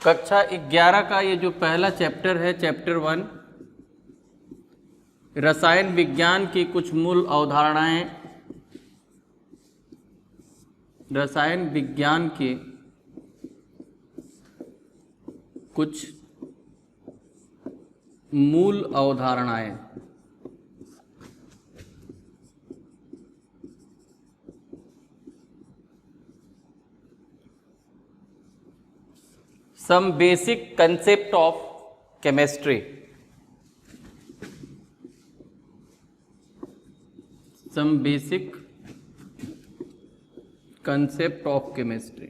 कक्षा 11 का ये जो पहला चैप्टर है, चैप्टर 1, रसायन विज्ञान की कुछ मूल अवधारणाएं, रसायन विज्ञान की कुछ मूल अवधारणाएं। Some basic concept of chemistry. Some basic concept of chemistry.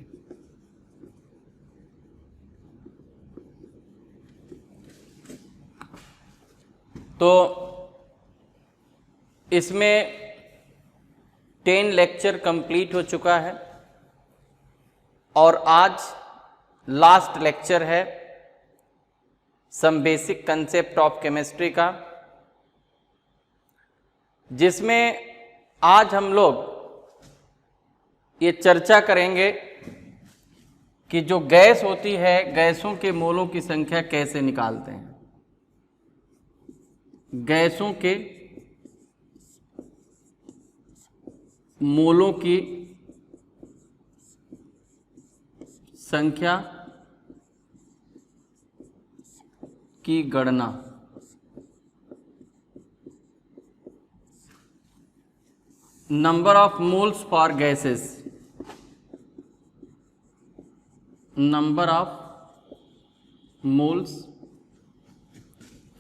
तो इसमें 10 लेक्चर कंप्लीट हो चुका है और आज लास्ट लेक्चर है some basic concept of chemistry का, जिसमें आज हम लोग ये चर्चा करेंगे कि जो गैस होती है, गैसों के मोलों की संख्या कैसे निकालते हैं। गैसों के मोलों की संख्या की गणना। Number of moles for gases, number of moles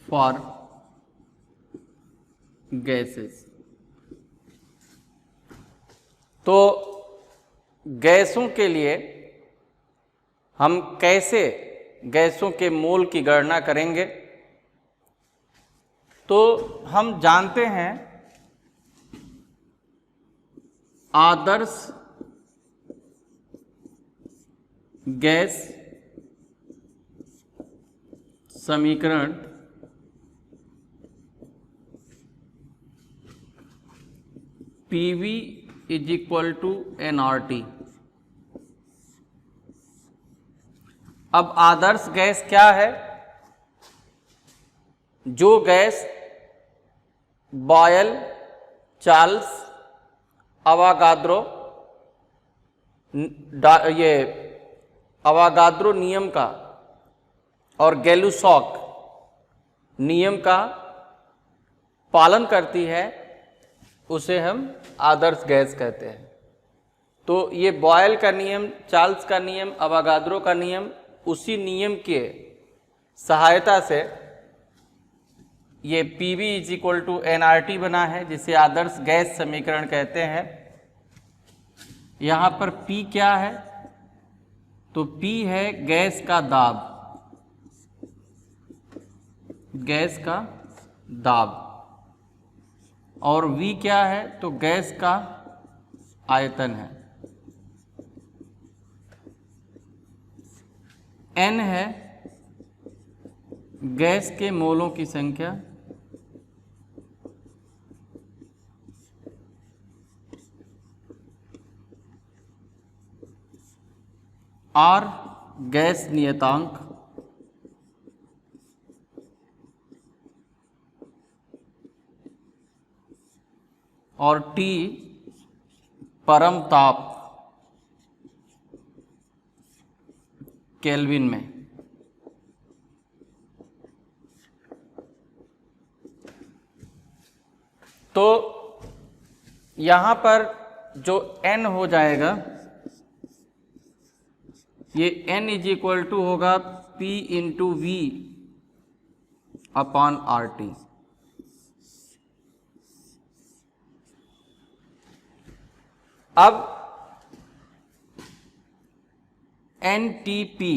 for gases. तो गैसों के लिए हम कैसे गैसों के मोल की गणना करेंगे। तो हम जानते हैं आदर्श गैस समीकरण PV is equal to nRT। अब आदर्श गैस क्या है? जो गैस बॉयल, चार्ल्स, अवागाद्रो, ये अवागाद्रो नियम का और गैलुसॉक नियम का पालन करती है, उसे हम आदर्श गैस कहते हैं। तो ये बॉयल का नियम, चार्ल्स का नियम, अवागाद्रो का नियम, उसी नियम के सहायता से ये PV is equal to nRT बना है, जिसे आदर्श गैस समीकरण कहते हैं। यहाँ पर P क्या है? तो P है गैस का दाब, गैस का दाब। और V क्या है? तो गैस का आयतन है। N है गैस के मोलों की संख्या। R गैस नियतांक। और T परम ताप केल्विन में। तो यहाँ पर जो N हो जाएगा, ये N इज इक्वल टू होगा P into V upon RT। अब NTP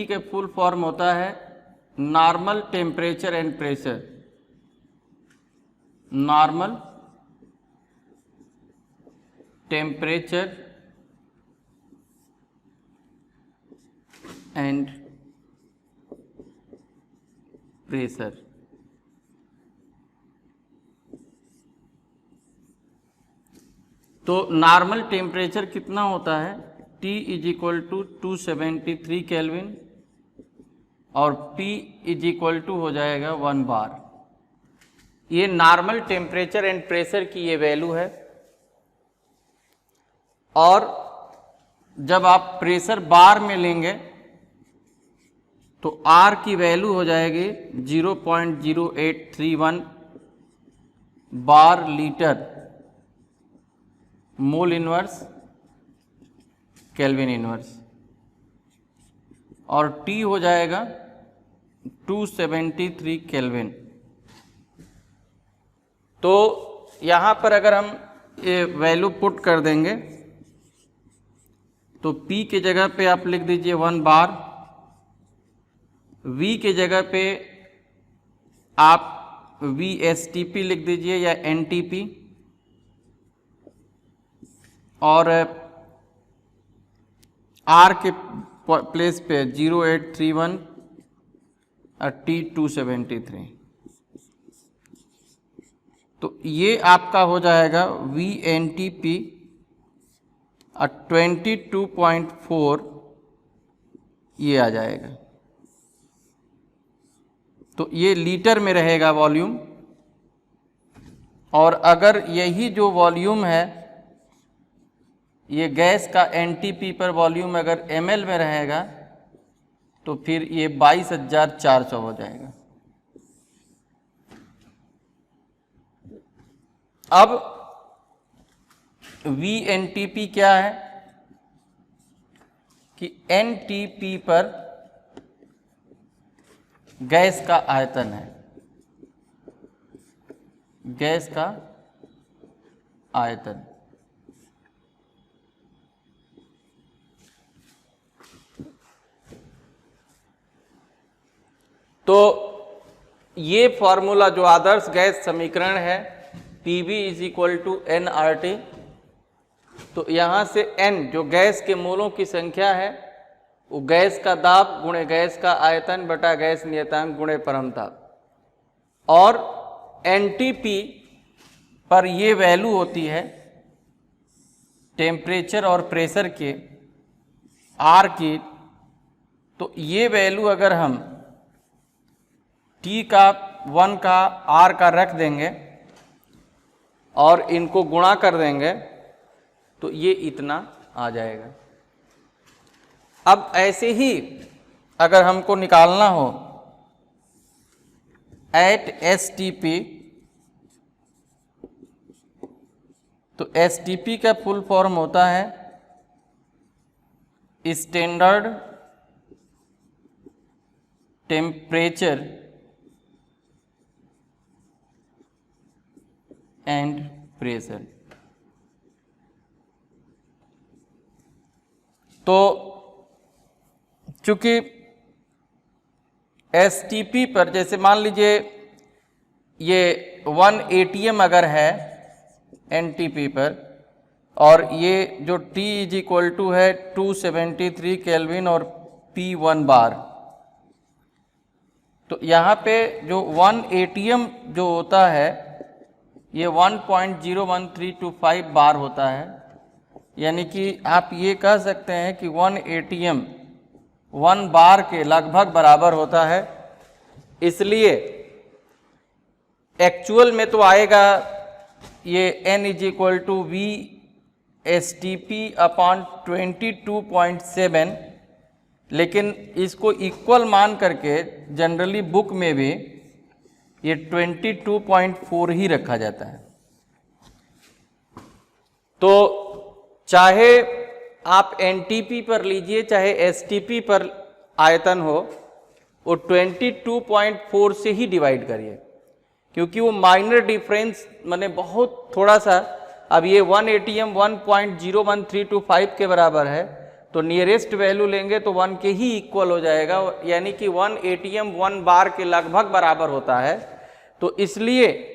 के फुल फॉर्म होता है normal temperature and pressure. Normal temperature and pressure. तो नॉर्मल टेम्परेचर कितना होता है? T is equal to 273 kelvin और P इज इक्वल टू हो जाएगा 1 बार। ये नॉर्मल टेम्परेचर एंड प्रेशर की ये वैल्यू है। और जब आप प्रेशर बार में लेंगे तो R की वैल्यू हो जाएगी 0.0831 bar litre mole inverse kelvin inverse, और T हो जाएगा 273 केल्विन। तो यहाँ पर अगर हम ये वैल्यू पुट कर देंगे तो P के जगह पे आप लिख दीजिए 1 बार, V के जगह पे आप VSTP लिख दीजिए या NTP, और R के प्लेस पे 0831 और T 273। तो ये आपका हो जाएगा VNTP 22.4, ये आ जाएगा। तो ये लीटर में रहेगा वॉल्यूम, और अगर यही जो वॉल्यूम है ये गैस का NTP पर वॉल्यूम अगर ml में रहेगा तो फिर ये 22,400 हो जाएगा। अब VNTP क्या है कि NTP पर गैस का आयतन है, गैस का आयतन। तो ये फॉर्मूला जो आदर्श गैस समीकरण है PV is equal to nRT, तो यहाँ से n जो गैस के मोलों की संख्या है वो गैस का दाब गुणे गैस का आयतन बटा गैस नियतांक गुणे परमताप, और NTP पर ये वैल्यू होती है टेम्परेचर और प्रेशर के R की। तो ये वैल्यू अगर हम T का 1 का R का रख देंगे और इनको गुणा कर देंगे तो ये इतना आ जाएगा। अब ऐसे ही अगर हमको निकालना हो एट STP, तो STP का फुल फॉर्म होता है स्टैंडर्ड टेम्परेचर एंड प्रेशर। तो चूंकि STP पर जैसे मान लीजिए ये 1 ATM अगर है NTP पर, और ये जो T इज इक्वल टू है 273 केल्विन और P 1 बार, तो यहाँ पे जो 1 ATM जो होता है ये 1.01325 बार होता है। यानी कि आप ये कह सकते हैं कि 1 ATM 1 बार के लगभग बराबर होता है। इसलिए एक्चुअल में तो आएगा ये n is equal to VSTP upon 22.7, लेकिन इसको इक्वल मान करके जनरली बुक में भी ये 22.4 ही रखा जाता है। तो चाहे आप NTP पर लीजिए चाहे STP पर आयतन हो, वो 22.4 से ही डिवाइड करिए, क्योंकि वो माइनर डिफरेंस माने बहुत थोड़ा सा। अब ये 1 ATM 1.01325 के बराबर है, तो नियरेस्ट वैल्यू लेंगे तो 1 के ही इक्वल हो जाएगा, यानी कि 1 ATM 1 बार के लगभग बराबर होता है। तो इसलिए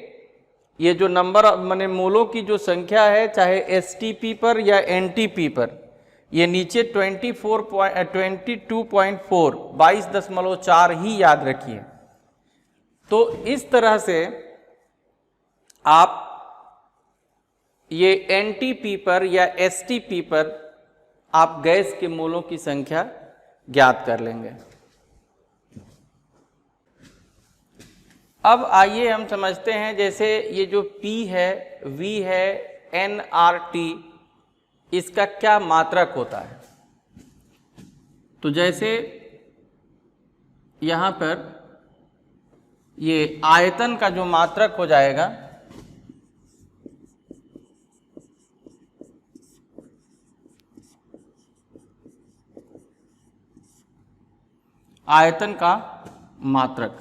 ये जो नंबर माने मोलों की जो संख्या है चाहे STP पर या NTP पर, ये नीचे 22.4 ही याद रखिए। तो इस तरह से आप ये NTP पर या STP पर आप गैस के मोलों की संख्या ज्ञात कर लेंगे। अब आइए हम समझते हैं, जैसे ये जो P है, V है, nRT, इसका क्या मात्रक होता है। तो जैसे यहाँ पर ये आयतन का जो मात्रक हो जाएगा, आयतन का मात्रक,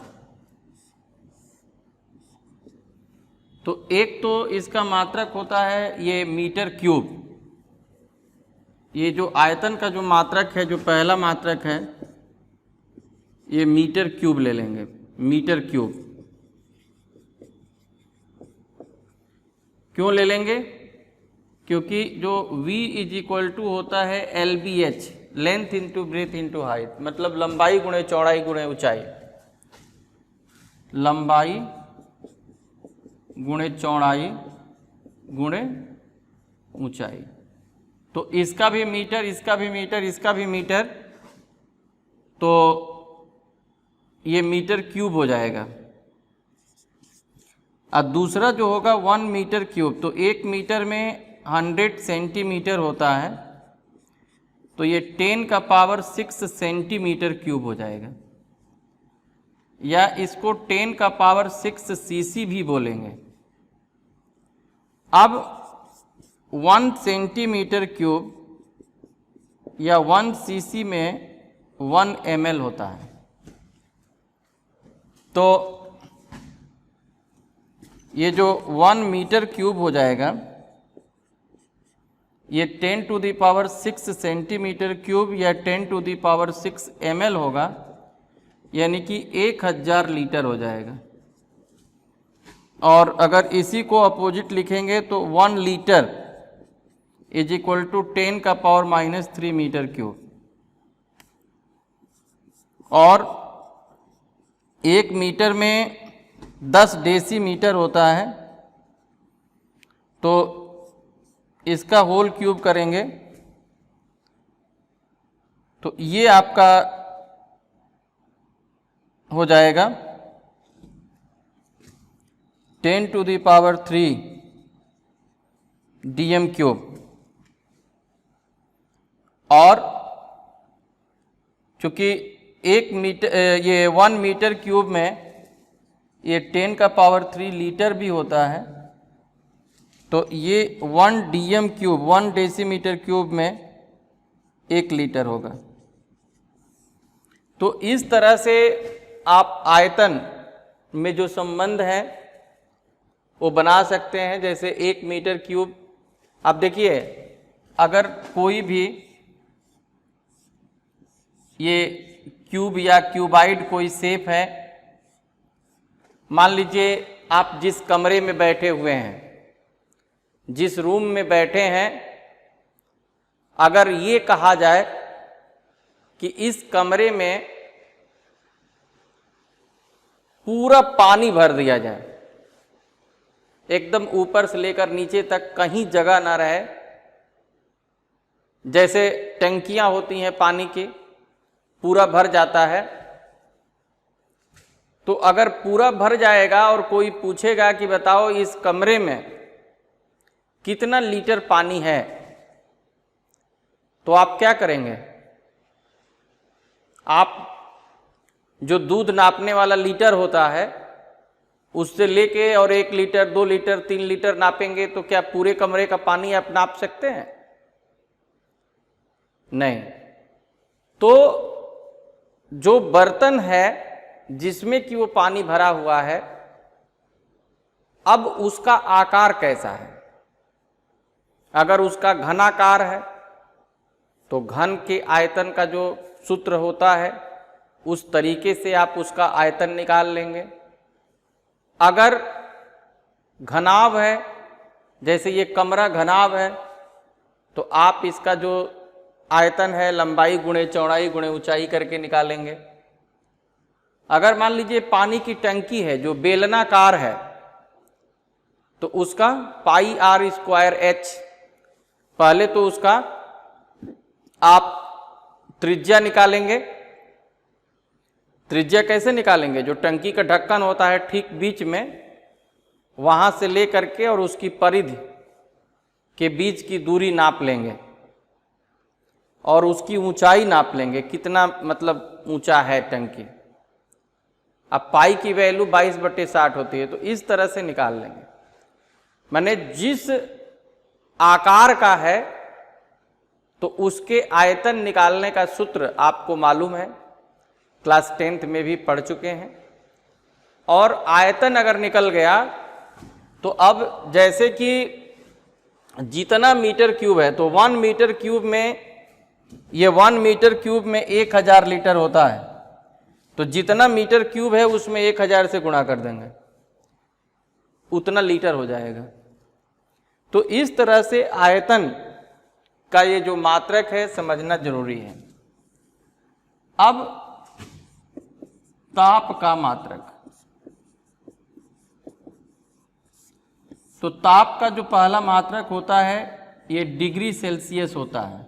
तो एक तो इसका मात्रक होता है ये मीटर क्यूब। ये जो आयतन का जो मात्रक है, जो पहला मात्रक है, ये मीटर क्यूब ले लेंगे, मीटर क्यूब। क्यों ले लेंगे? क्योंकि जो V इज इक्वल टू होता है LBH, length into breadth into height, मतलब लंबाई गुणे चौड़ाई गुणे ऊंचाई, लंबाई गुणे चौड़ाई गुणे ऊंचाई। तो इसका भी मीटर, इसका भी मीटर, इसका भी मीटर, तो ये मीटर क्यूब हो जाएगा। और दूसरा जो होगा 1 मीटर क्यूब, तो 1 मीटर में 100 सेंटीमीटर होता है, तो ये 10 का पावर 6 सेंटीमीटर क्यूब हो जाएगा, या इसको 10 का पावर 6 सीसी भी बोलेंगे। अब 1 सेंटीमीटर क्यूब या 1 सीसी में 1 ml होता है। तो ये जो 1 मीटर क्यूब हो जाएगा, ये 10 to the power 6 centimetre cube या 10 टू द पावर 6 ml होगा, यानी कि 1000 लीटर हो जाएगा। और अगर इसी को अपोजिट लिखेंगे तो 1 लीटर इज इक्वल टू 10 का पावर -3 मीटर क्यूब। और 1 मीटर में 10 डेसीमीटर होता है, तो इसका होल क्यूब करेंगे तो ये आपका हो जाएगा 10 to the power 3 DM cube. और चूंकि 1 मीटर क्यूब में ये 10 का पावर 3 लीटर भी होता है, तो ये 1 DM क्यूब, 1 डेसीमीटर क्यूब में 1 लीटर होगा। तो इस तरह से आप आयतन में जो संबंध है वो बना सकते हैं। जैसे 1 मीटर क्यूब, आप देखिए अगर कोई भी ये क्यूब या क्यूबाइड कोई शेप है, मान लीजिए आप जिस कमरे में बैठे हुए हैं, जिस रूम में बैठे हैं, अगर ये कहा जाए कि इस कमरे में पूरा पानी भर दिया जाए, एकदम ऊपर से लेकर नीचे तक कहीं जगह ना रहे, जैसे टंकियां होती हैं पानी की, पूरा भर जाता है, तो अगर पूरा भर जाएगा और कोई पूछेगा कि बताओ इस कमरे में कितना लीटर पानी है, तो आप क्या करेंगे? आप जो दूध नापने वाला लीटर होता है उससे लेके और 1 लीटर, 2 लीटर, 3 लीटर नापेंगे, तो क्या पूरे कमरे का पानी आप नाप सकते हैं? नहीं। तो जो बर्तन है जिसमें कि वो पानी भरा हुआ है, अब उसका आकार कैसा है? अगर उसका घनाकार है तो घन के आयतन का जो सूत्र होता है उस तरीके से आप उसका आयतन निकाल लेंगे। अगर घनाभ है, जैसे ये कमरा घनाभ है, तो आप इसका जो आयतन है लंबाई गुणे चौड़ाई गुणे ऊंचाई करके निकालेंगे। अगर मान लीजिए पानी की टंकी है जो बेलनाकार है, तो उसका πr² h, पहले तो उसका आप त्रिज्या निकालेंगे। त्रिज्या कैसे निकालेंगे? जो टंकी का ढक्कन होता है ठीक बीच में, वहां से लेकर के और उसकी परिधि के बीच की दूरी नाप लेंगे और उसकी ऊंचाई नाप लेंगे, कितना मतलब ऊंचा है टंकी। अब पाई की वैल्यू 22/60 होती है, तो इस तरह से निकाल लेंगे। माने जिस आकार का है तो उसके आयतन निकालने का सूत्र आपको मालूम है, क्लास 10th में भी पढ़ चुके हैं। और आयतन अगर निकल गया तो अब जैसे कि जितना मीटर क्यूब है, तो 1 मीटर क्यूब में, ये 1 मीटर क्यूब में 1000 लीटर होता है, तो जितना मीटर क्यूब है उसमें 1000 से गुणा कर देंगे, उतना लीटर हो जाएगा। तो इस तरह से आयतन का ये जो मात्रक है समझना जरूरी है। अब ताप का मात्रक, तो ताप का जो पहला मात्रक होता है ये डिग्री सेल्सियस होता है।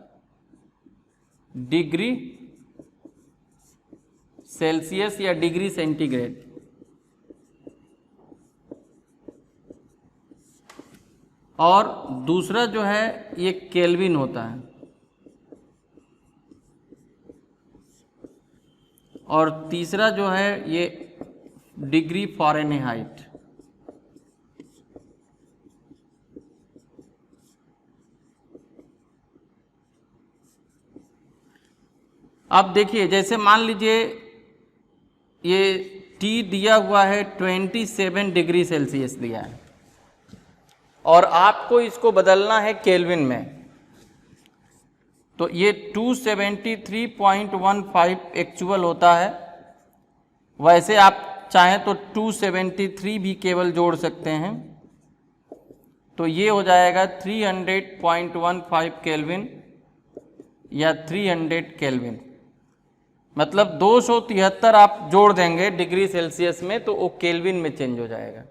डिग्री सेल्सियस या डिग्री सेंटीग्रेड। और दूसरा जो है ये केल्विन होता है, और तीसरा जो है ये डिग्री फ़ारेनहाइट। अब देखिए, जैसे मान लीजिए ये T दिया हुआ है 27 डिग्री सेल्सियस दिया है और आपको इसको बदलना है केल्विन में, तो ये 273.15 एक्चुअल होता है। वैसे आप चाहें तो 273 भी केवल जोड़ सकते हैं, तो ये हो जाएगा 300.15 केल्विन या 300 केल्विन। मतलब 273 आप जोड़ देंगे डिग्री सेल्सियस में तो वो केल्विन में चेंज हो जाएगा।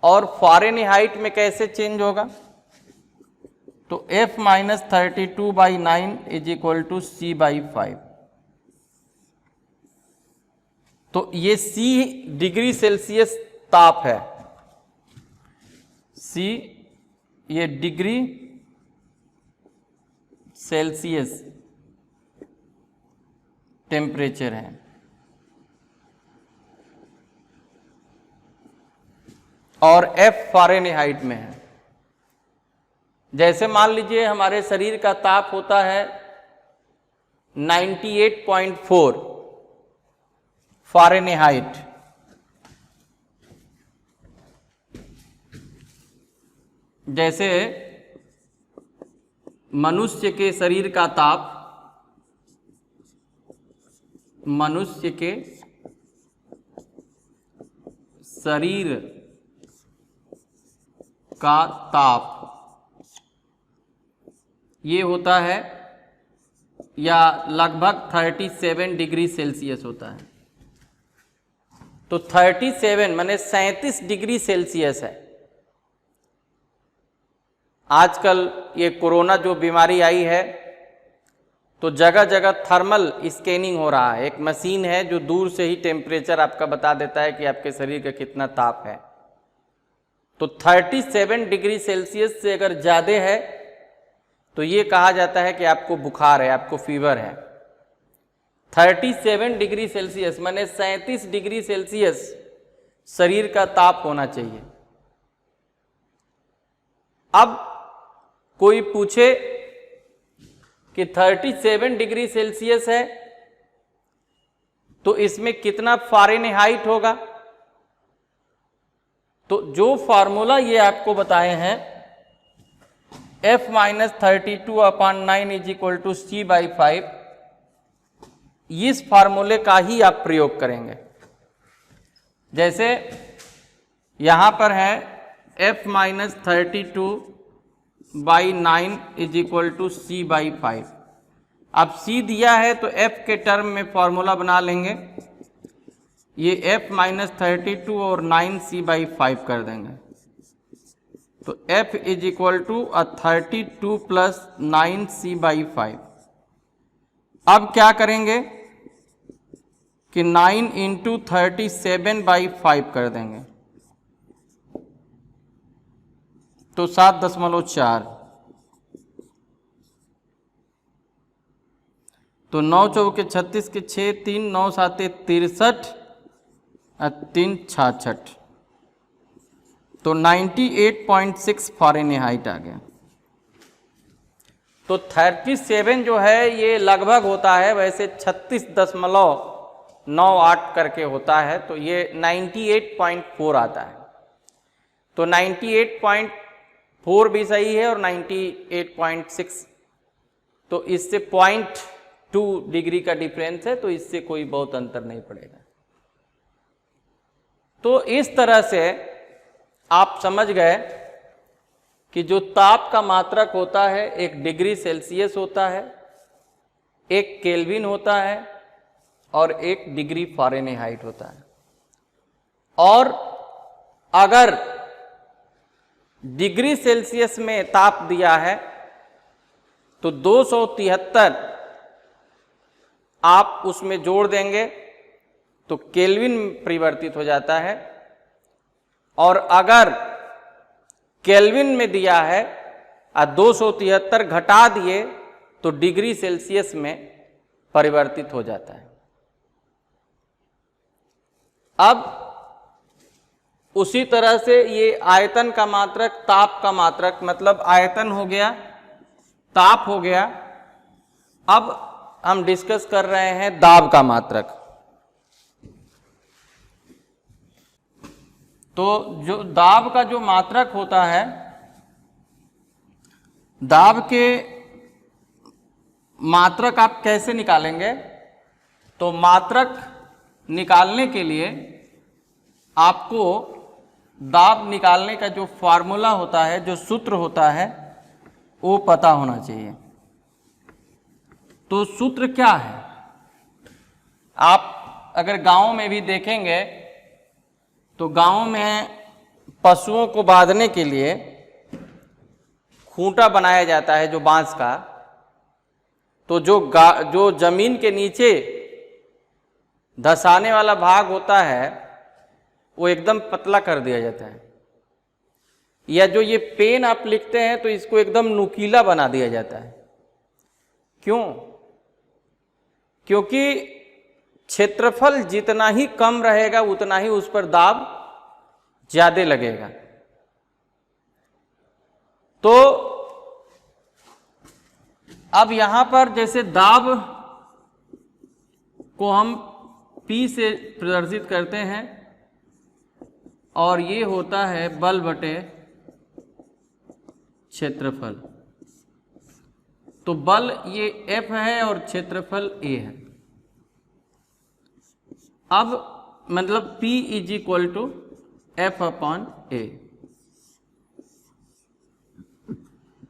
और फ़ारेनहाइट में कैसे चेंज होगा? तो F-32/9 = C/5। तो ये C डिग्री सेल्सियस ताप है, C ये डिग्री सेल्सियस टेम्परेचर है, और F फ़ारेनहाइट में है। जैसे मान लीजिए हमारे शरीर का ताप होता है 98.4 फ़ारेनहाइट, जैसे मनुष्य के शरीर का ताप, मनुष्य के शरीर का ताप ये होता है या लगभग 37 डिग्री सेल्सियस होता है। तो 37 माने 37 डिग्री सेल्सियस है। आजकल ये कोरोना जो बीमारी आई है तो जगह जगह थर्मल स्कैनिंग हो रहा है। एक मशीन है जो दूर से ही टेम्परेचर आपका बता देता है कि आपके शरीर का कितना ताप है। तो 37 डिग्री सेल्सियस से अगर ज़्यादा है तो ये कहा जाता है कि आपको बुखार है, आपको फीवर है। 37 डिग्री सेल्सियस माने 37 डिग्री सेल्सियस शरीर का ताप होना चाहिए। अब कोई पूछे कि 37 डिग्री सेल्सियस है तो इसमें कितना फ़ारेनहाइट होगा? तो जो फार्मूला ये आपको बताए हैं F-32/9 = C/5, इस फार्मूले का ही आप प्रयोग करेंगे। जैसे यहां पर है F-32/9 = C/5। अब C दिया है तो F के टर्म में फॉर्मूला बना लेंगे। ये F-32 और 9 C/5 कर देंगे। तो F is equal to 32 plus 9c/5। अब क्या करेंगे कि 9 इंटू 37/5 कर देंगे, तो 7.4। तो 9 चौके 36 के 6, 3 9 7 63 और 3 66, तो 98.6 फ़ारेनहाइट आ गया। तो 37 जो है ये लगभग होता है, वैसे 36.98 करके होता है, तो ये 98.4 आता है। तो 98.4 भी सही है और 98.6, तो इससे 0.2 डिग्री का डिफरेंस है, तो इससे कोई बहुत अंतर नहीं पड़ेगा। तो इस तरह से आप समझ गए कि जो ताप का मात्रक होता है 1 डिग्री सेल्सियस होता है, 1 केल्विन होता है और 1 डिग्री फ़ारेनहाइट होता है। और अगर डिग्री सेल्सियस में ताप दिया है तो 273 आप उसमें जोड़ देंगे तो केल्विन परिवर्तित हो जाता है, और अगर केल्विन में दिया है और 273 घटा दिए तो डिग्री सेल्सियस में परिवर्तित हो जाता है। अब उसी तरह से ये आयतन का मात्रक, ताप का मात्रक, मतलब आयतन हो गया, ताप हो गया। अब हम डिस्कस कर रहे हैं दाब का मात्रक। तो जो दाब का जो मात्रक होता है, दाब के मात्रक आप कैसे निकालेंगे? तो मात्रक निकालने के लिए आपको दाब निकालने का जो फार्मूला होता है, जो सूत्र होता है, वो पता होना चाहिए। तो सूत्र क्या है? आप अगर गांव में भी देखेंगे तो गांव में पशुओं को बांधने के लिए खूंटा बनाया जाता है जो बांस का। तो जो जमीन के नीचे धंसाने वाला भाग होता है वो एकदम पतला कर दिया जाता है, या जो ये पेन आप लिखते हैं तो इसको एकदम नुकीला बना दिया जाता है। क्यों? क्योंकि क्षेत्रफल जितना ही कम रहेगा उतना ही उस पर दाब ज्यादा लगेगा। तो अब यहां पर जैसे दाब को हम P से प्रदर्शित करते हैं, और ये होता है बल बटे क्षेत्रफल। तो बल ये F है और क्षेत्रफल A है। अब मतलब P is equal to F/A।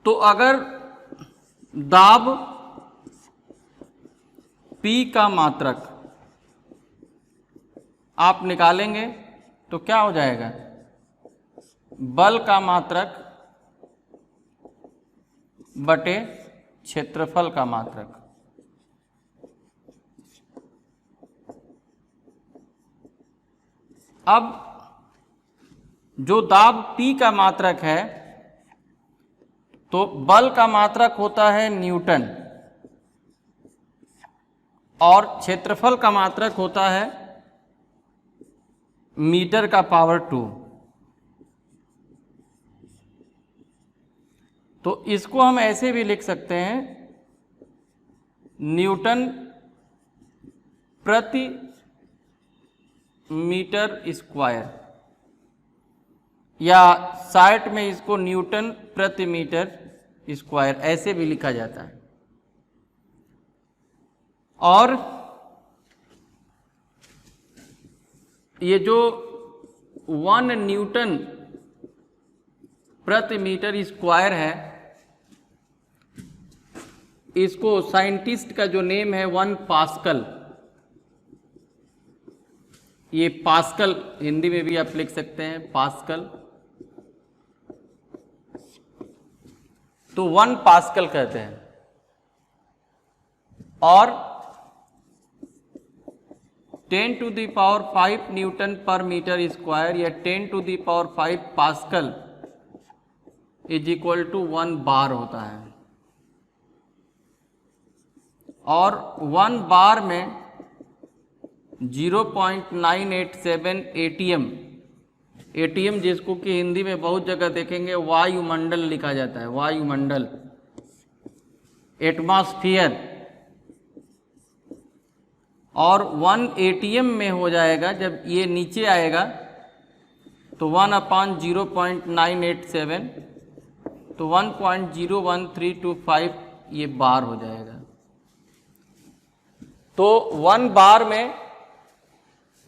तो अगर दाब P का मात्रक आप निकालेंगे तो क्या हो जाएगा? बल का मात्रक बटे क्षेत्रफल का मात्रक। अब जो दाब P का मात्रक है, तो बल का मात्रक होता है न्यूटन और क्षेत्रफल का मात्रक होता है मीटर का पावर 2। तो इसको हम ऐसे भी लिख सकते हैं, न्यूटन प्रति मीटर स्क्वायर, या शार्ट में इसको न्यूटन प्रति मीटर स्क्वायर ऐसे भी लिखा जाता है। और ये जो 1 न्यूटन प्रति मीटर स्क्वायर है, इसको साइंटिस्ट का जो नेम है 1 पास्कल, ये पास्कल हिंदी में भी आप लिख सकते हैं, पास्कल। तो 1 पास्कल कहते हैं, और 10 टू द पावर 5 न्यूटन पर मीटर स्क्वायर या 10 to the power 5 pascal is equal to 1 bar होता है। और 1 बार में 0.987 एटीएम, एटीएम जिसको कि हिंदी में बहुत जगह देखेंगे वायुमंडल लिखा जाता है, वायुमंडल, एटमॉस्फेयर, और 1 एटीएम में हो जाएगा जब ये नीचे आएगा तो 1/0.987, तो 1.01325 ये बार हो जाएगा। तो 1 बार में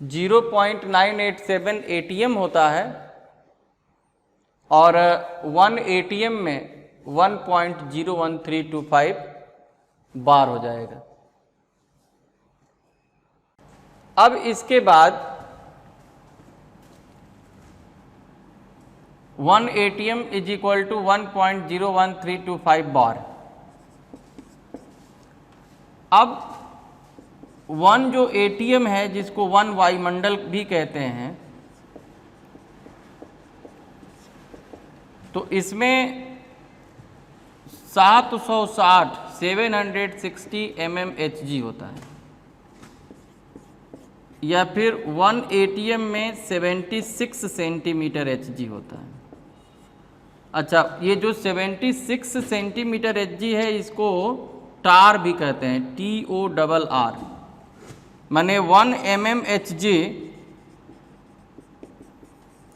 0.987 एटीएम होता है और 1 एटीएम में 1.01325 बार हो जाएगा। अब इसके बाद 1 एटीएम इज इक्वल टू 1.01325 बार। अब 1 जो एटीएम है जिसको 1 वायुमंडल भी कहते हैं, तो इसमें 760 mmHg होता है, या फिर 1 एटीएम में 76 सेंटीमीटर Hg होता है। अच्छा, ये जो 76 सेंटीमीटर Hg है इसको टार भी कहते हैं, TORR, माने 1 mmHg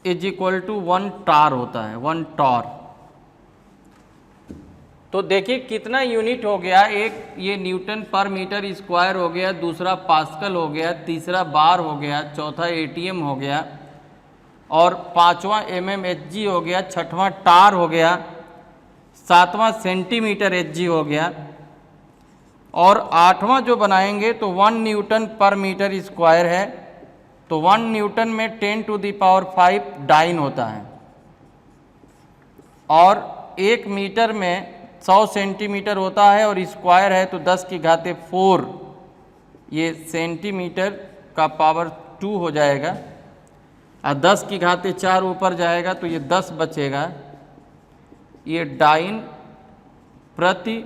इज इक्वल टू 1 टार होता है, 1 टॉर। तो देखिए कितना यूनिट हो गया, एक ये न्यूटन पर मीटर स्क्वायर हो गया, दूसरा पास्कल हो गया, तीसरा बार हो गया, चौथा एटीएम हो गया, और पांचवा mmHg हो गया, छठवां टार हो गया, सातवां सेंटीमीटर Hg हो गया, और आठवां जो बनाएंगे तो 1 न्यूटन पर मीटर स्क्वायर है, तो 1 न्यूटन में 10 टू द पावर 5 डाइन होता है, और 1 मीटर में 100 सेंटीमीटर होता है, और स्क्वायर है तो 10 की घाते 4 ये सेंटीमीटर का पावर 2 हो जाएगा, और 10 की घाते 4 ऊपर जाएगा तो ये 10 बचेगा, ये डाइन प्रति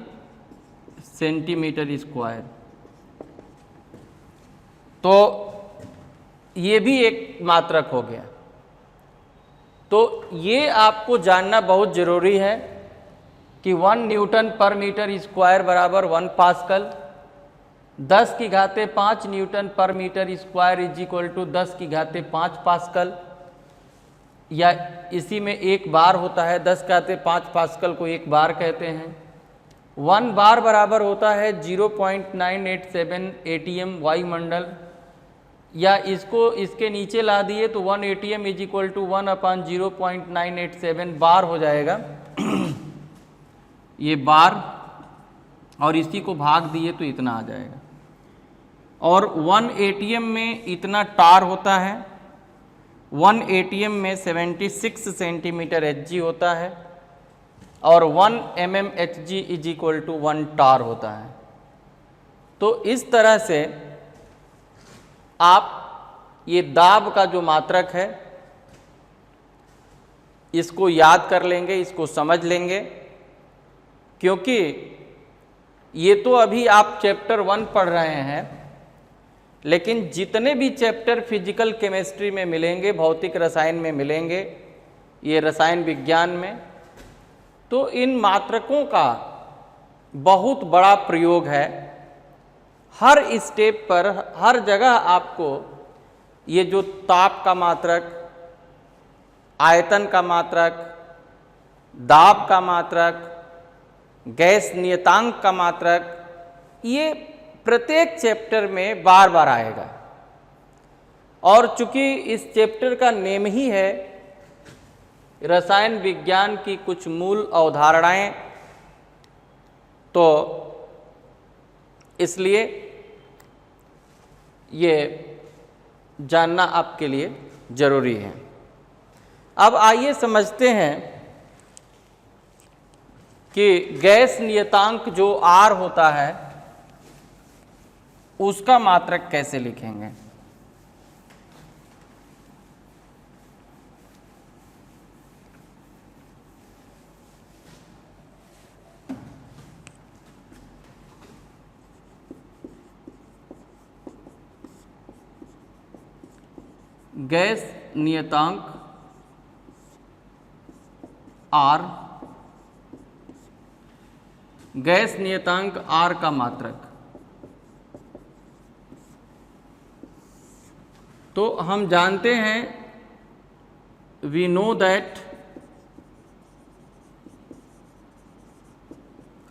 सेंटीमीटर स्क्वायर। तो ये भी एक मात्रक हो गया। तो ये आपको जानना बहुत ज़रूरी है कि 1 न्यूटन पर मीटर स्क्वायर बराबर 1 पास्कल, 10 की घाते 5 न्यूटन पर metre square is equal to 10 की घाते 5 पास्कल, या इसी में एक बार होता है, 10 की घाते 5 पास्कल को एक बार कहते हैं। 1 बार बराबर होता है 0.987 एटीएम वायुमंडल, या इसको इसके नीचे ला दिए तो 1 एटीएम इज इक्वल टू 1/0.987 बार हो जाएगा ये बार, और इसी को भाग दिए तो इतना आ जाएगा। और 1 एटीएम में इतना टार होता है, 1 एटीएम में 76 सेंटीमीटर Hg होता है, और 1 mmHg इज इक्वल टू 1 टार होता है। तो इस तरह से आप ये दाब का जो मात्रक है इसको याद कर लेंगे, इसको समझ लेंगे, क्योंकि ये तो अभी आप चैप्टर 1 पढ़ रहे हैं, लेकिन जितने भी चैप्टर फिजिकल केमिस्ट्री में मिलेंगे, भौतिक रसायन में मिलेंगे, ये रसायन विज्ञान में, तो इन मात्रकों का बहुत बड़ा प्रयोग है। हर स्टेप पर, हर जगह आपको ये जो ताप का मात्रक, आयतन का मात्रक, दाब का मात्रक, गैस नियतांक का मात्रक, ये प्रत्येक चैप्टर में बार बार आएगा। और चूंकि इस चैप्टर का नेम ही है रसायन विज्ञान की कुछ मूल अवधारणाएं, तो इसलिए ये जानना आपके लिए जरूरी है। अब आइए समझते हैं कि गैस नियतांक जो R होता है उसका मात्रक कैसे लिखेंगे। गैस नियतांक R, गैस नियतांक R का मात्रक। तो हम जानते हैं, we know that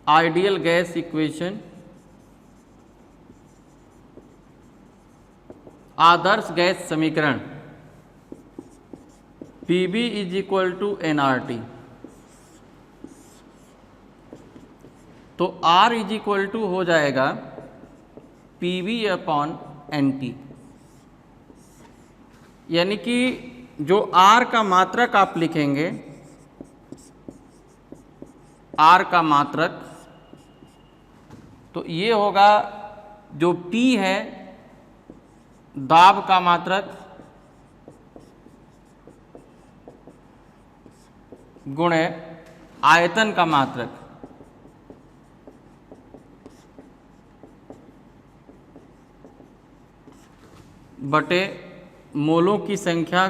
ideal gas equation, आदर्श गैस समीकरण PV is equal to nRT। तो R इज इक्वल टू हो जाएगा PV अपॉन NT, यानी कि जो R का मात्रक आप लिखेंगे, R का मात्रक, तो ये होगा जो P है दाब का मात्रक गुणे आयतन का मात्रक, बटे मोलों की संख्या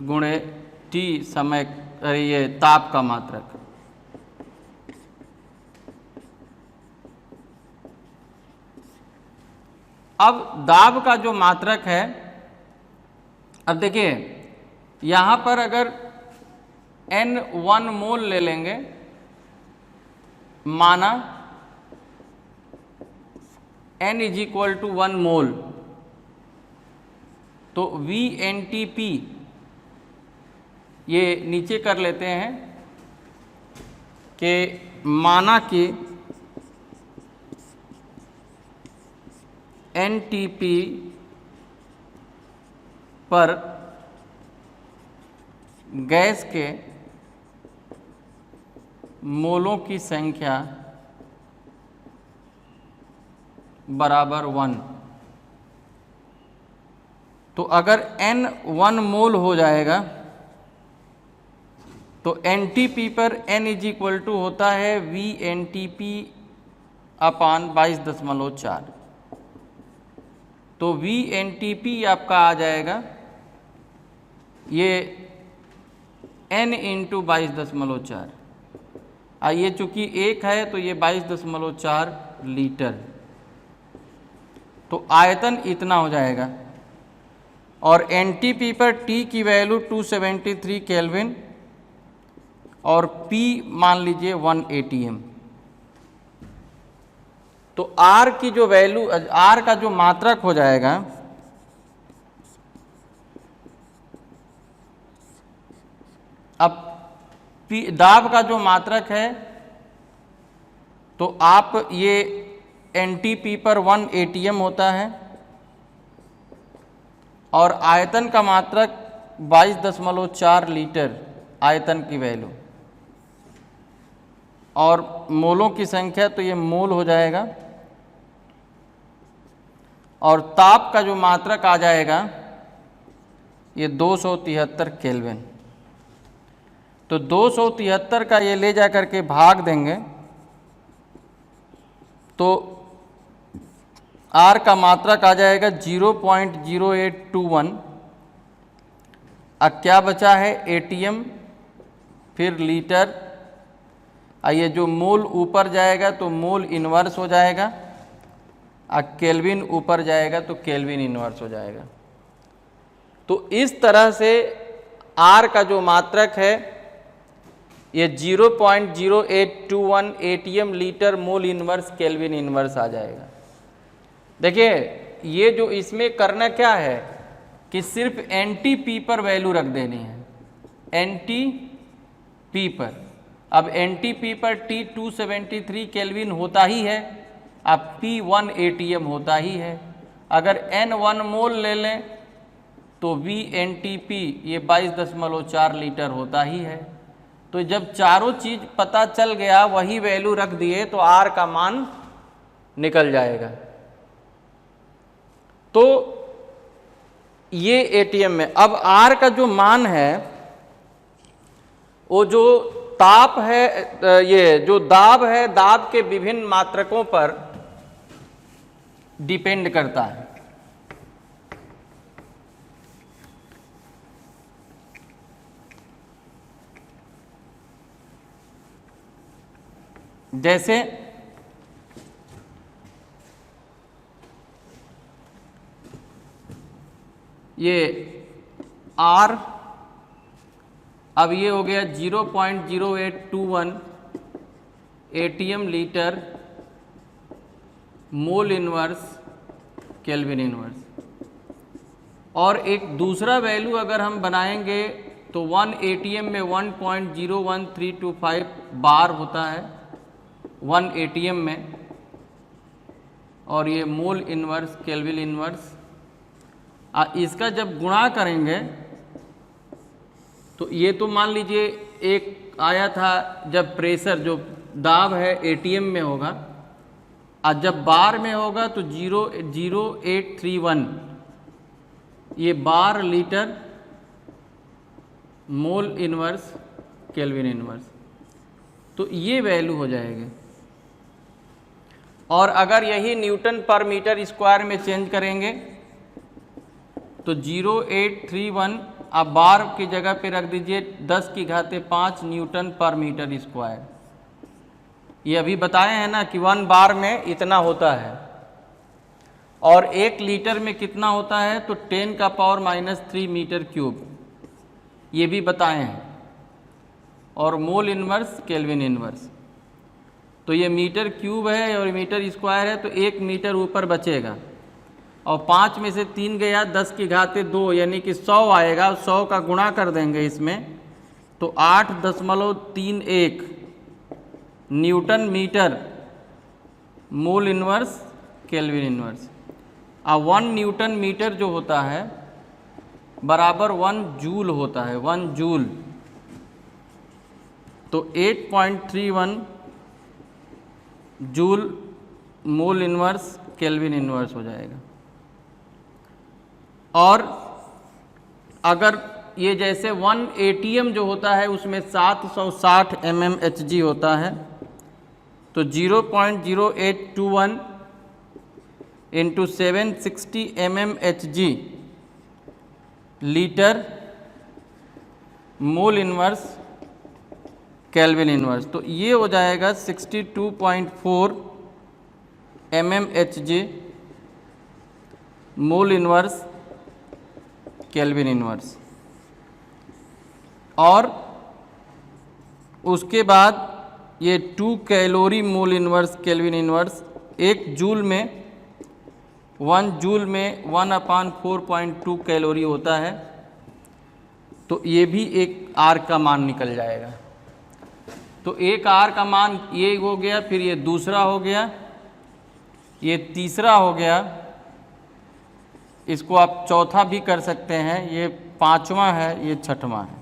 गुणे T समय, ये ताप का मात्रक। अब दाब का जो मात्रक है, अब देखिए यहाँ पर अगर N1 मोल ले लेंगे, माना N इज इक्वल टू 1 मोल, तो VNTP ये नीचे कर लेते हैं कि माना कि NTP पर गैस के मोलों की संख्या बराबर 1। तो अगर N 1 मोल हो जाएगा तो NTP पर N इज इक्वल टू होता है VNTP अपान 22.4। तो VNTP आपका आ जाएगा ये N इंटू 22.4। ये चूँकि 1 है तो ये 22.4 लीटर, तो आयतन इतना हो जाएगा। और NTP पर T की वैल्यू 273 केल्विन और P मान लीजिए 1 ATM। तो R की जो वैल्यू, R का जो मात्रक हो जाएगा, अब दाब का जो मात्रक है, तो आप ये NTP पर 1 ATM होता है और आयतन का मात्रक 22.4 लीटर आयतन की वैल्यू, और मोलों की संख्या तो ये मोल हो जाएगा, और ताप का जो मात्रक आ जाएगा ये 273 केल्विन। तो 273 का ये ले जा करके भाग देंगे तो R का मात्रक आ जाएगा 0.0821। अब क्या बचा है, ATM फिर लीटर, ये जो मोल ऊपर जाएगा तो मोल इन्वर्स हो जाएगा, केल्विन ऊपर जाएगा तो केल्विन इन्वर्स हो जाएगा। तो इस तरह से R का जो मात्रक है ये 0.0821 ATM litre mole inverse kelvin inverse आ जाएगा। देखिए ये जो इसमें करना क्या है कि सिर्फ NTP पर वैल्यू रख देनी है, NTP पर। अब NTP पर T 273 केल्विन होता ही है, अब P 1 ATM होता ही है, अगर N1 मोल ले लें तो VNTP ये 22.4 लीटर होता ही है। तो जब चारों चीज पता चल गया, वही वैल्यू रख दिए, तो R का मान निकल जाएगा। तो ये एटीएम में अब R का जो मान है, वो जो ताप है, ये जो दाब है, दाब के विभिन्न मात्रकों पर डिपेंड करता है। जैसे ये R, अब ये हो गया 0.0821 ATM litre mole inverse kelvin inverse. और एक दूसरा वैल्यू अगर हम बनाएंगे तो 1 एटीएम में 1.01325 बार होता है 1 एटीएम में, और ये मोल इनवर्स केल्विन इनवर्स। इसका जब गुणा करेंगे तो ये तो मान लीजिए एक आया था जब प्रेशर जो दाब है एटीएम में होगा, और जब बार में होगा तो 0.0831 ये bar litre mole inverse kelvin inverse. तो ये वैल्यू हो जाएगी। और अगर यही न्यूटन पर मीटर स्क्वायर में चेंज करेंगे तो 0.831 आप बार की जगह पे रख दीजिए 10⁵ न्यूटन पर मीटर स्क्वायर। ये अभी बताए हैं ना कि 1 बार में इतना होता है, और 1 लीटर में कितना होता है तो 10⁻³ मीटर क्यूब, ये भी बताए हैं। और मोल इनवर्स केल्विन इनवर्स, तो ये मीटर क्यूब है और मीटर स्क्वायर है, तो 1 मीटर ऊपर बचेगा, और 5 में से 3 गया 10⁻² यानी कि 100 आएगा। 100 का गुणा कर देंगे इसमें तो 8.31 newton metre mole inverse kelvin inverse. अब 1 न्यूटन मीटर जो होता है बराबर 1 जूल होता है, 1 जूल। तो 8.31 joule mole inverse kelvin inverse हो जाएगा। और अगर ये जैसे 1 एटीएम जो होता है उसमें 760 mmHg होता है, तो 0.0821 into 760 mmHg litre mole inverse kelvin inverse. तो ये हो जाएगा 62.4 mmHg मोल इनवर्स केल्विन इनवर्स। और उसके बाद ये 2 कैलोरी मोल इनवर्स केल्विन इनवर्स। 1 जूल में 1 जूल में 1/4.2 कैलोरी होता है, तो ये भी एक R का मान निकल जाएगा। तो एक R का मान ये हो गया, फिर ये दूसरा हो गया, ये तीसरा हो गया, इसको आप चौथा भी कर सकते हैं, ये 5वां है, ये 6वां है।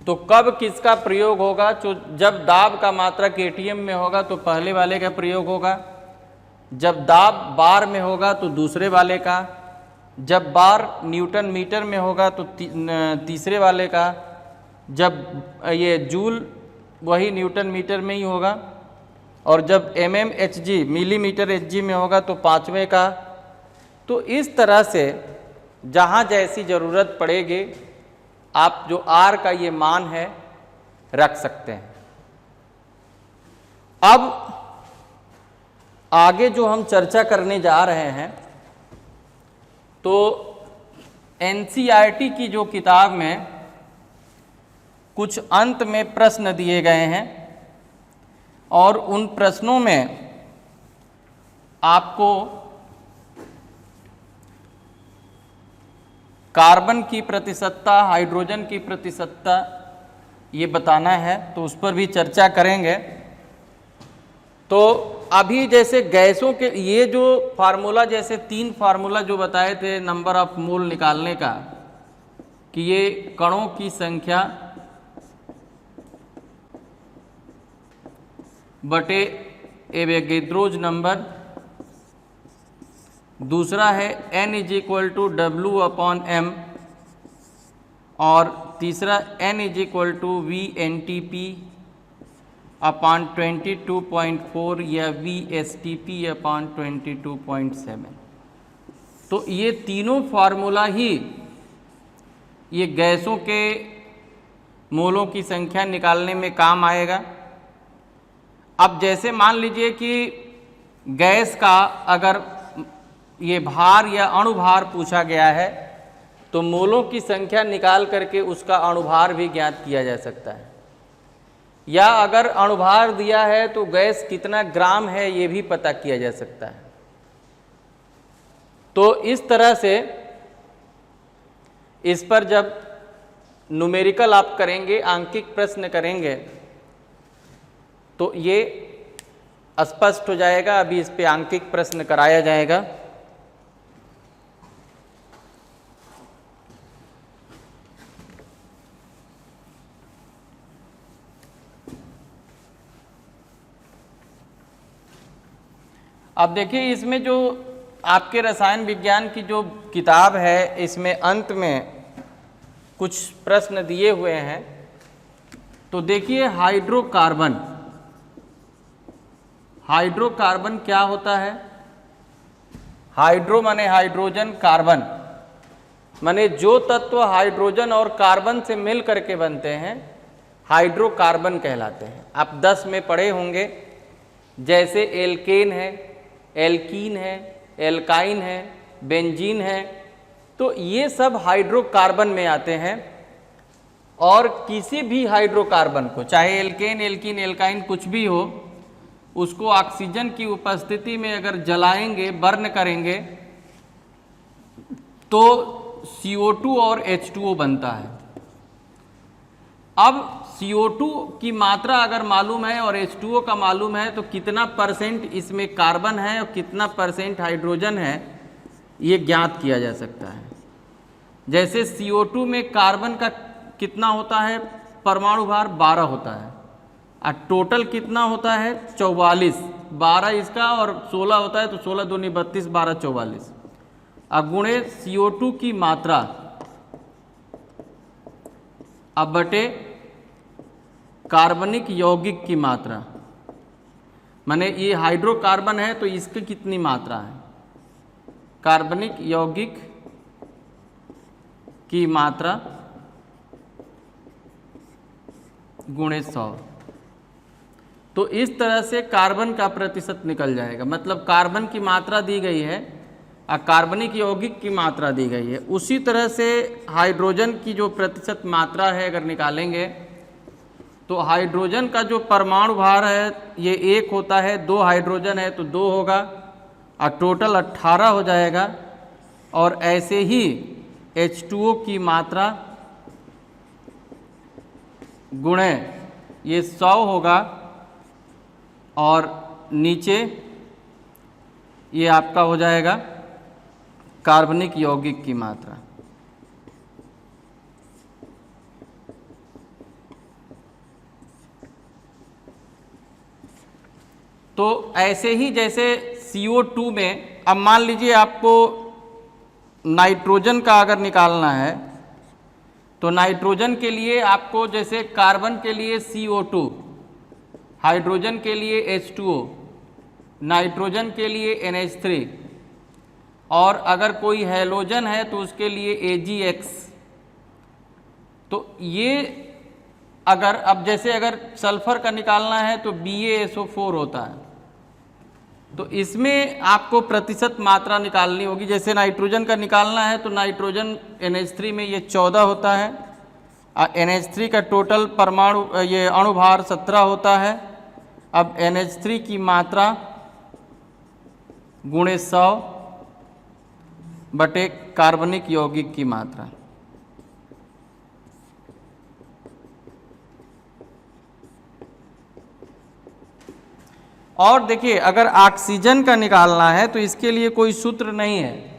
तो कब किसका प्रयोग होगा? तो जब दाब का मात्रक एटीएम में होगा तो पहले वाले का प्रयोग होगा, जब दाब बार में होगा तो दूसरे वाले का, जब बार न्यूटन मीटर में होगा तो तीसरे वाले का, जब ये जूल वही न्यूटन मीटर में ही होगा, और जब mmHg मिलीमीटर Hg में होगा तो 5वें का। तो इस तरह से जहाँ जैसी ज़रूरत पड़ेगी आप जो R का ये मान है रख सकते हैं। अब आगे जो हम चर्चा करने जा रहे हैं, तो NCERT की जो किताब में कुछ अंत में प्रश्न दिए गए हैं, और उन प्रश्नों में आपको कार्बन की प्रतिशतता, हाइड्रोजन की प्रतिशतता ये बताना है, तो उस पर भी चर्चा करेंगे। तो अभी जैसे गैसों के ये जो फार्मूला, जैसे 3 फार्मूला जो बताए थे नंबर ऑफ मोल निकालने का, कि ये कणों की संख्या बटे एवोगैड्रोज नंबर, दूसरा है N = W/m, और तीसरा N = VNTP/22.4 या VSTP/22.7। तो ये तीनों फार्मूला ही ये गैसों के मोलों की संख्या निकालने में काम आएगा। अब जैसे मान लीजिए कि गैस का अगर ये भार या अणुभार पूछा गया है, तो मोलों की संख्या निकाल करके उसका अणुभार भी ज्ञात किया जा सकता है, या अगर अणुभार दिया है तो गैस कितना ग्राम है ये भी पता किया जा सकता है। तो इस तरह से इस पर जब न्यूमेरिकल आप करेंगे, आंकिक प्रश्न करेंगे, तो ये स्पष्ट हो जाएगा। अभी इस पे आंकिक प्रश्न कराया जाएगा। अब देखिए, इसमें जो आपके रसायन विज्ञान की जो किताब है, इसमें अंत में कुछ प्रश्न दिए हुए हैं। तो देखिए, हाइड्रोकार्बन, हाइड्रोकार्बन क्या होता है? हाइड्रो माने हाइड्रोजन, कार्बन माने जो तत्व हाइड्रोजन और कार्बन से मिल करके बनते हैं हाइड्रोकार्बन कहलाते हैं। आप 10 में पढ़े होंगे, जैसे एल्केन है, एल्कीन है, एल्काइन है, बेंजीन है, तो ये सब हाइड्रोकार्बन में आते हैं। और किसी भी हाइड्रोकार्बन को, चाहे एल्केन, एल्कीन, एल्काइन कुछ भी हो, उसको ऑक्सीजन की उपस्थिति में अगर जलाएंगे, बर्न करेंगे, तो CO2 और H2O बनता है। अब CO2 की मात्रा अगर मालूम है और H2O का मालूम है, तो कितना % इसमें कार्बन है और कितना % हाइड्रोजन है, ये ज्ञात किया जा सकता है। जैसे CO2 में कार्बन का कितना होता है, परमाणु भार 12 होता है, और टोटल कितना होता है 44, 12 इसका और 16 होता है, तो 16 दूनी 32, 12 44, गुणे CO2 की मात्रा अब बटे कार्बनिक यौगिक की मात्रा, माने ये हाइड्रोकार्बन है तो इसकी कितनी मात्रा है, कार्बनिक यौगिक की मात्रा गुणे 100। तो इस तरह से कार्बन का प्रतिशत निकल जाएगा। मतलब कार्बन की मात्रा दी गई है और कार्बनिक यौगिक की मात्रा दी गई है। उसी तरह से हाइड्रोजन की जो प्रतिशत मात्रा है अगर निकालेंगे, तो हाइड्रोजन का जो परमाणु भार है ये 1 होता है, 2 हाइड्रोजन है तो 2 होगा, और टोटल 18 हो जाएगा। और ऐसे ही H2O की मात्रा गुणे ये 100 होगा, और नीचे ये आपका हो जाएगा कार्बनिक यौगिक की मात्रा। तो ऐसे ही जैसे CO2 में, अब मान लीजिए आपको नाइट्रोजन का अगर निकालना है, तो नाइट्रोजन के लिए आपको जैसे कार्बन के लिए CO2, हाइड्रोजन के लिए H2O, नाइट्रोजन के लिए NH3, और अगर कोई हैलोजन है तो उसके लिए AgX। तो ये अगर अब जैसे अगर सल्फर का निकालना है तो BaSO4 होता है। तो इसमें आपको प्रतिशत मात्रा निकालनी होगी। जैसे नाइट्रोजन का निकालना है तो नाइट्रोजन NH3 में ये 14 होता है, और NH3 का टोटल परमाणु ये अणुभार 17 होता है। अब NH3 की मात्रा गुणे 100 बटे कार्बनिक यौगिक की मात्रा। और देखिए, अगर ऑक्सीजन का निकालना है तो इसके लिए कोई सूत्र नहीं है।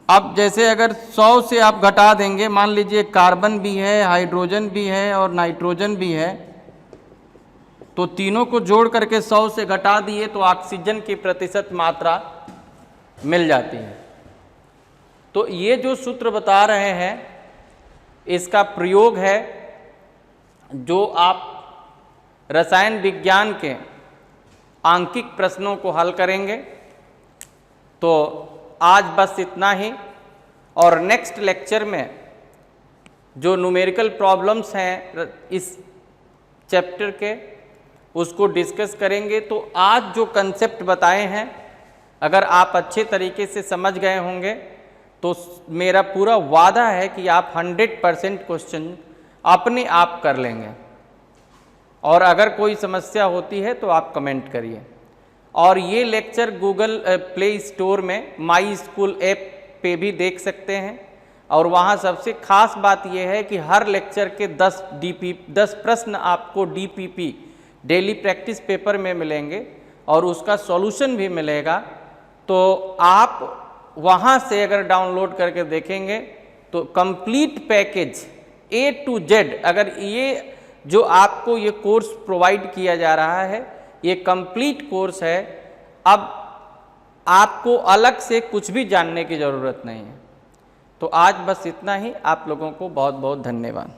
अब जैसे अगर 100 से आप घटा देंगे, मान लीजिए कार्बन भी है, हाइड्रोजन भी है और नाइट्रोजन भी है, तो तीनों को जोड़ करके 100 से घटा दिए तो ऑक्सीजन की प्रतिशत मात्रा मिल जाती है। तो ये जो सूत्र बता रहे हैं इसका प्रयोग है जो आप रसायन विज्ञान के आंकिक प्रश्नों को हल करेंगे। तो आज बस इतना ही, और नेक्स्ट लेक्चर में जो न्यूमेरिकल प्रॉब्लम्स हैं इस चैप्टर के उसको डिस्कस करेंगे। तो आज जो कंसेप्ट बताए हैं अगर आप अच्छे तरीके से समझ गए होंगे तो मेरा पूरा वादा है कि आप 100% क्वेश्चन अपने आप कर लेंगे। और अगर कोई समस्या होती है तो आप कमेंट करिए। और ये लेक्चर गूगल प्ले स्टोर में माई स्कूल ऐप पे भी देख सकते हैं। और वहाँ सबसे खास बात यह है कि हर लेक्चर के 10 प्रश्न आपको DPP डेली प्रैक्टिस पेपर में मिलेंगे और उसका सॉल्यूशन भी मिलेगा। तो आप वहाँ से अगर डाउनलोड करके देखेंगे तो complete package A to Z, अगर ये जो आपको ये कोर्स प्रोवाइड किया जा रहा है ये कंप्लीट कोर्स है। अब आपको अलग से कुछ भी जानने की ज़रूरत नहीं है। तो आज बस इतना ही। आप लोगों को बहुत बहुत धन्यवाद।